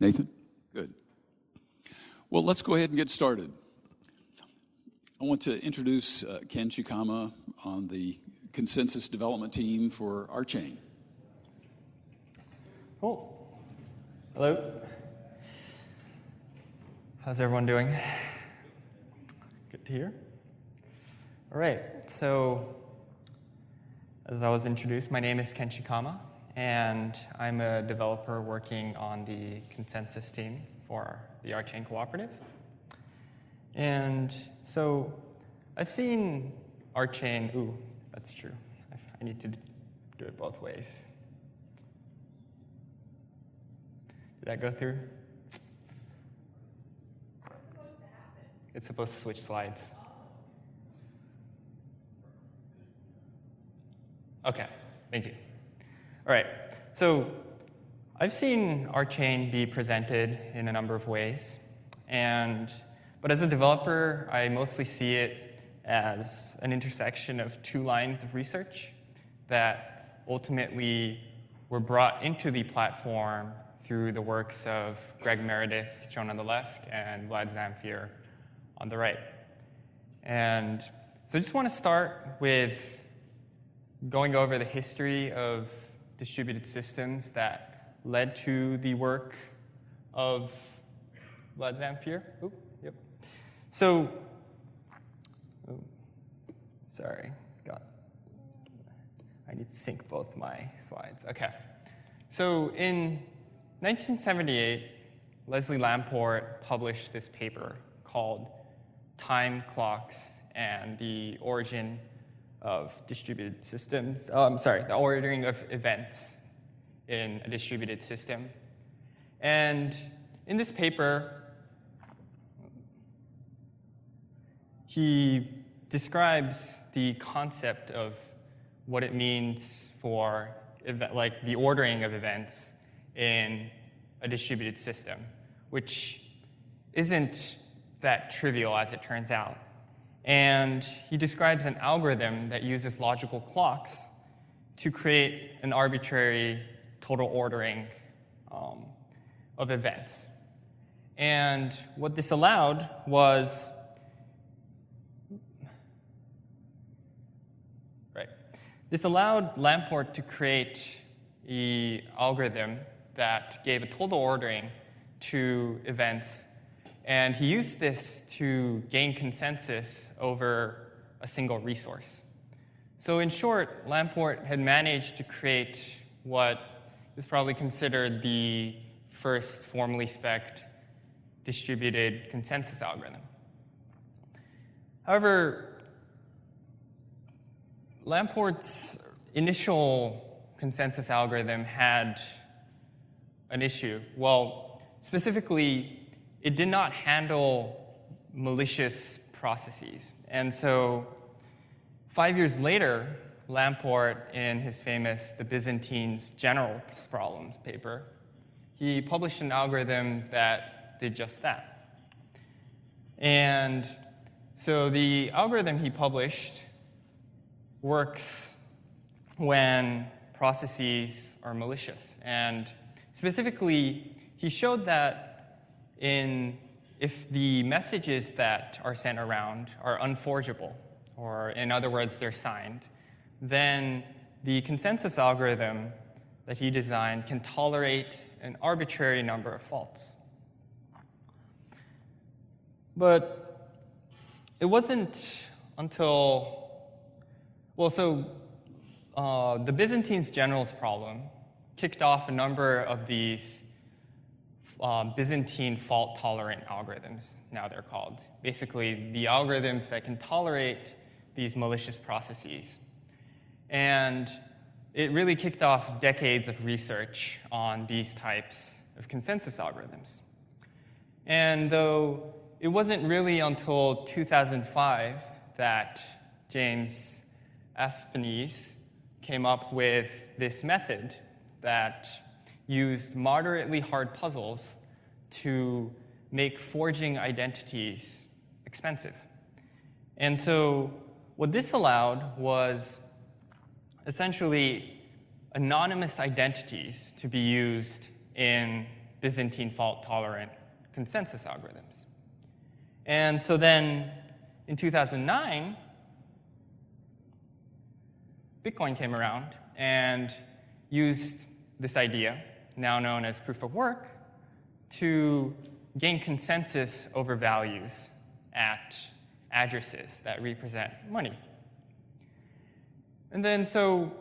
Nathan? Good. Well, let's go ahead and get started. I want to introduce Ken Shikama on the consensus development team for RChain. Cool. Hello. How's everyone doing? Good to hear. All right, so as I was introduced, my name is Ken Shikama, and I'm a developer working on the consensus team for the RChain cooperative. And so I've seen RChain, ooh, that's true. I need to do it both ways. Did that go through? It's supposed to switch slides. Okay, thank you. All right, so I've seen RChain be presented in a number of ways, but as a developer, I mostly see it as an intersection of two lines of research that ultimately were brought into the platform through the works of Greg Meredith, shown on the left, and Vlad Zamfir on the right. And so I just want to start with going over the history of distributed systems that led to the work of Vlad Zamfir. Oop, yep. So, sorry, I need to sync both my slides. Okay. So in 1978, Leslie Lamport published this paper called Time Clocks and the Origin of Distributed Systems. The ordering of events in a distributed system. And in this paper, he describes the concept of what it means for the ordering of events in a distributed system, which isn't that trivial as it turns out. And he describes an algorithm that uses logical clocks to create an arbitrary total ordering of events. And what this allowed was, this allowed Lamport to create an algorithm that gave a total ordering to events. And he used this to gain consensus over a single resource. So in short, Lamport had managed to create what is probably considered the first formally spec'd distributed consensus algorithm. However, Lamport's initial consensus algorithm had an issue. Well, specifically, it did not handle malicious processes. And so 5 years later, Lamport, in his famous The Byzantines General Problems paper, he published an algorithm that did just that. And so the algorithm he published works when processes are malicious. And specifically, he showed that if the messages that are sent around are unforgeable, or in other words, they're signed, then the consensus algorithm that he designed can tolerate an arbitrary number of faults. But it wasn't until, the Byzantines Generals problem kicked off a number of these Byzantine fault-tolerant algorithms, now they're called. Basically, the algorithms that can tolerate these malicious processes. And it really kicked off decades of research on these types of consensus algorithms. And though it wasn't really until 2005 that James Aspinese came up with this method that used moderately hard puzzles to make forging identities expensive. And so what this allowed was essentially anonymous identities to be used in Byzantine fault-tolerant consensus algorithms. And so then in 2009, Bitcoin came around and used this idea, now known as proof of work, to gain consensus over values at addresses that represent money. And then so,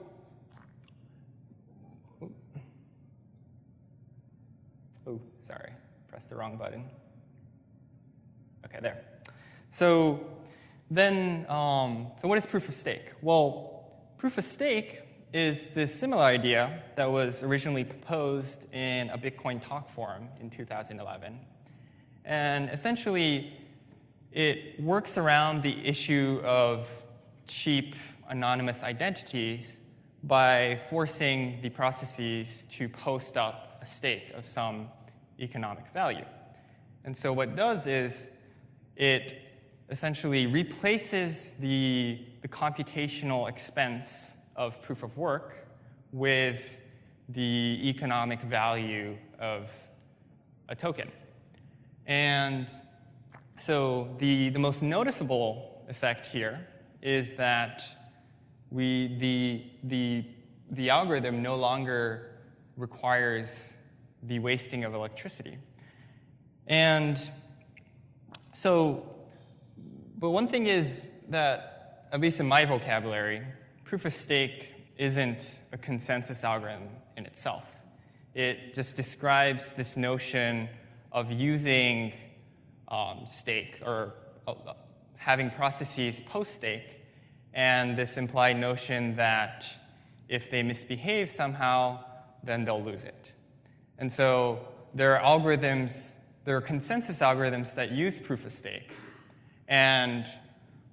oh, sorry, pressed the wrong button. Okay, there. So then, so what is proof of stake? Well, proof of stake is this similar idea that was originally proposed in a Bitcoin talk forum in 2011. And essentially, it works around the issue of cheap anonymous identities by forcing the processes to post up a stake of some economic value. And so what it does is it essentially replaces the computational expense of proof of work with the economic value of a token. And so the most noticeable effect here is that the algorithm no longer requires the wasting of electricity. And so, but one thing is that, at least in my vocabulary, proof of stake isn't a consensus algorithm in itself. It just describes this notion of using stake or having processes post-stake, and this implied notion that if they misbehave somehow, then they'll lose it. And so there are algorithms, there are consensus algorithms that use proof of stake. And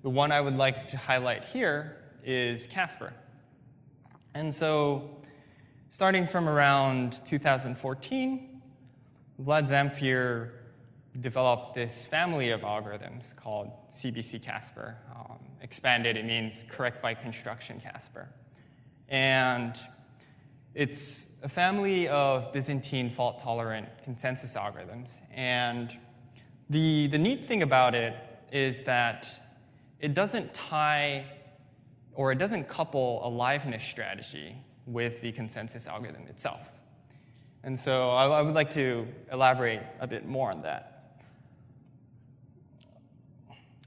the one I would like to highlight here is Casper. And so starting from around 2014, Vlad Zamfir developed this family of algorithms called CBC Casper. Expanded, it means correct by construction Casper. And it's a family of Byzantine fault-tolerant consensus algorithms. And the neat thing about it is that it doesn't tie or it doesn't couple a liveness strategy with the consensus algorithm itself. And so I would like to elaborate a bit more on that.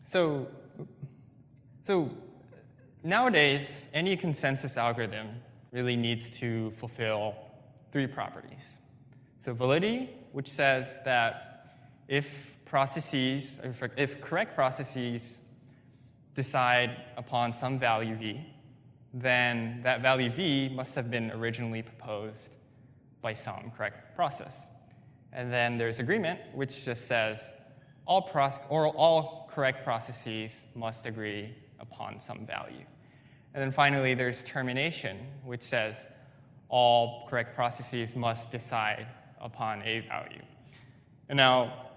So nowadays, any consensus algorithm really needs to fulfill three properties. So validity, which says that if correct processes decide upon some value v, then that value v must have been originally proposed by some correct process. And then there's agreement, which just says all correct processes must agree upon some value. And then finally, there's termination, which says all correct processes must decide upon a value. And now,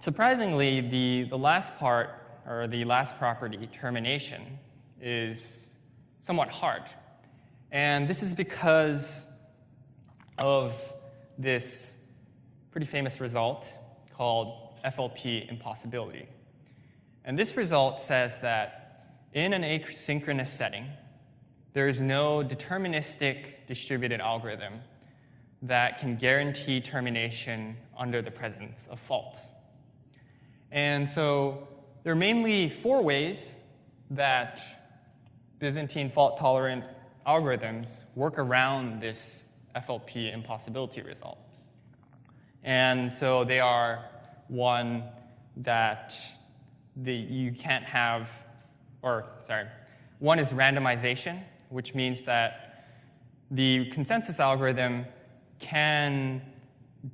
surprisingly, the last part, or the last property, termination, is somewhat hard. And this is because of this pretty famous result called FLP impossibility. And this result says that in an asynchronous setting, there is no deterministic distributed algorithm that can guarantee termination under the presence of faults. And so there are mainly four ways that Byzantine fault-tolerant algorithms work around this FLP impossibility result. And so they are one that you can't have, one is randomization, which means that the consensus algorithm can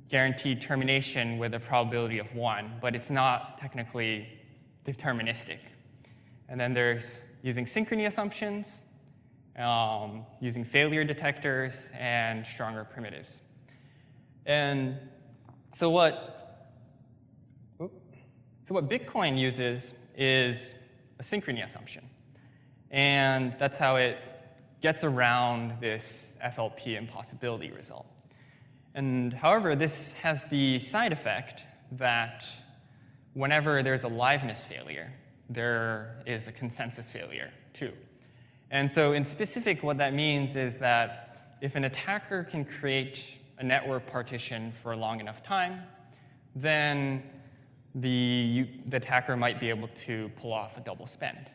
guarantee termination with a probability of 1, but it's not technically deterministic. And then there's using synchrony assumptions, using failure detectors, and stronger primitives. And so what Bitcoin uses is a synchrony assumption. And that's how it gets around this FLP impossibility result. And however, this has the side effect that whenever there's a liveness failure, there is a consensus failure too. And so in specific, what that means is that if an attacker can create a network partition for a long enough time, then the attacker might be able to pull off a double spend.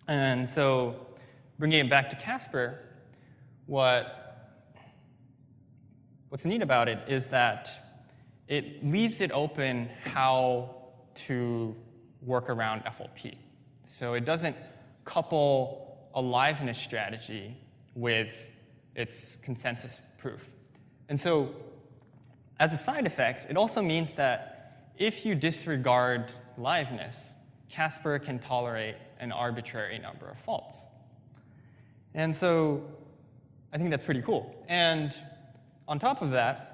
And so bringing it back to Casper, what's neat about it is that it leaves it open how to work around FLP. So it doesn't couple a liveness strategy with its consensus proof. And so as a side effect, it also means that if you disregard liveness, Casper can tolerate an arbitrary number of faults. And so I think that's pretty cool. And on top of that,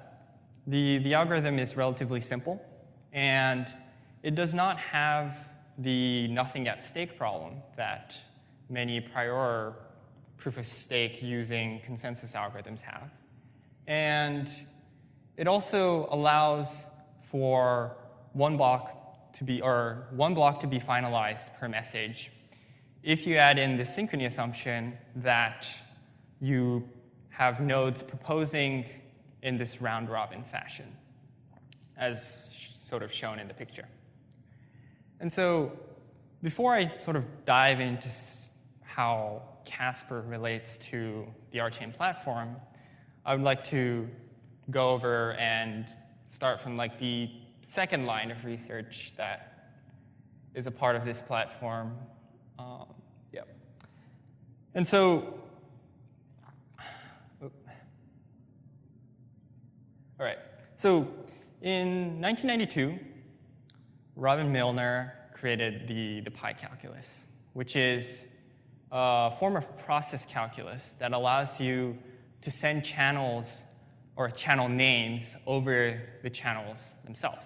the algorithm is relatively simple, and it does not have the nothing at stake problem that many prior proof-of-stake using consensus algorithms have. And it also allows for one block to be finalized per message if you add in the synchrony assumption that you have nodes proposing in this round-robin fashion, as sort of shown in the picture. And so before I sort of dive into how Casper relates to the RChain platform, I would like to go over and start from like the second line of research that is a part of this platform. And so, all right. So in 1992, Robin Milner created the pi calculus, which is a form of process calculus that allows you to send channels or channel names over the channels themselves.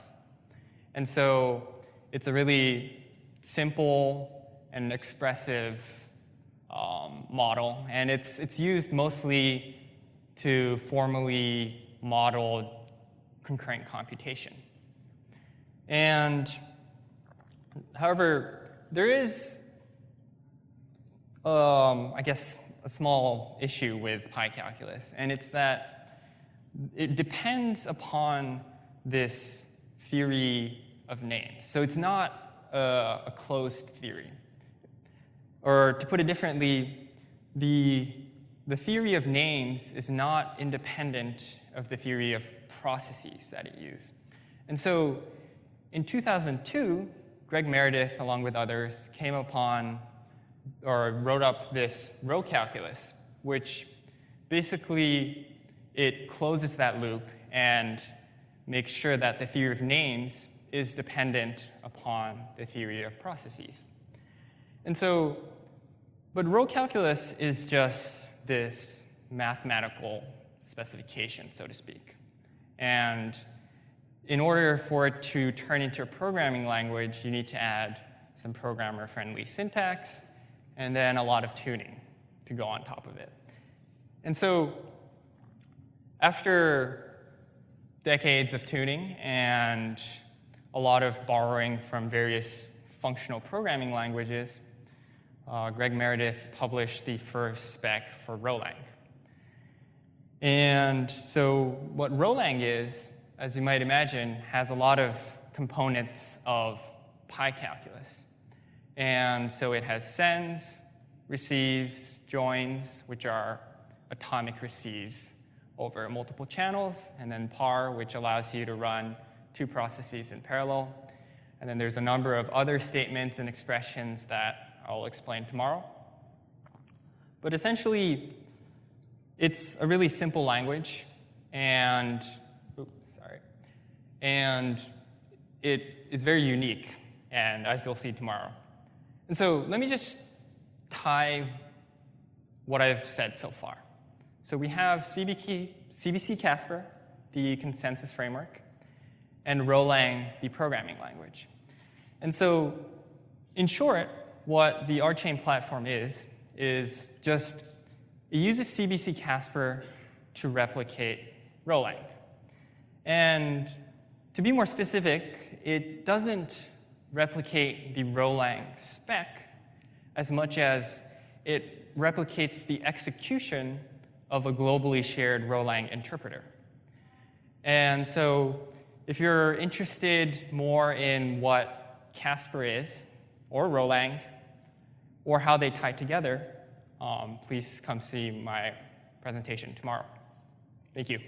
And so it's a really simple and expressive model, and it's used mostly to formally model concurrent computation. And however, there is, I guess, a small issue with pi calculus, and it's that it depends upon this theory of names. So it's not a closed theory. Or to put it differently, the theory of names is not independent of the theory of processes that it uses. And so in 2002, Greg Meredith, along with others, came upon or wrote up this row calculus, which basically it closes that loop and makes sure that the theory of names is dependent upon the theory of processes. And so, but row calculus is just this mathematical specification, so to speak. And in order for it to turn into a programming language, you need to add some programmer-friendly syntax and then a lot of tuning to go on top of it. And so after decades of tuning and a lot of borrowing from various functional programming languages, Greg Meredith published the first spec for Rolang. And so what Rolang is, as you might imagine, has a lot of components of pi calculus. And so it has sends, receives, joins, which are atomic receives over multiple channels, and then par, which allows you to run two processes in parallel. And then there's a number of other statements and expressions that I'll explain tomorrow. But essentially, it's a really simple language, and it is very unique, and as you'll see tomorrow. And so let me just tie what I've said so far. So we have CBC Casper, the consensus framework, and Rolang, the programming language. And so in short, what the RChain platform is just, it uses CBC Casper to replicate Rolang. And to be more specific, it doesn't replicate the Rolang spec as much as it replicates the execution of a globally shared Rolang interpreter. And so if you're interested more in what Casper is, or Rolang, or how they tie together, please come see my presentation tomorrow. Thank you.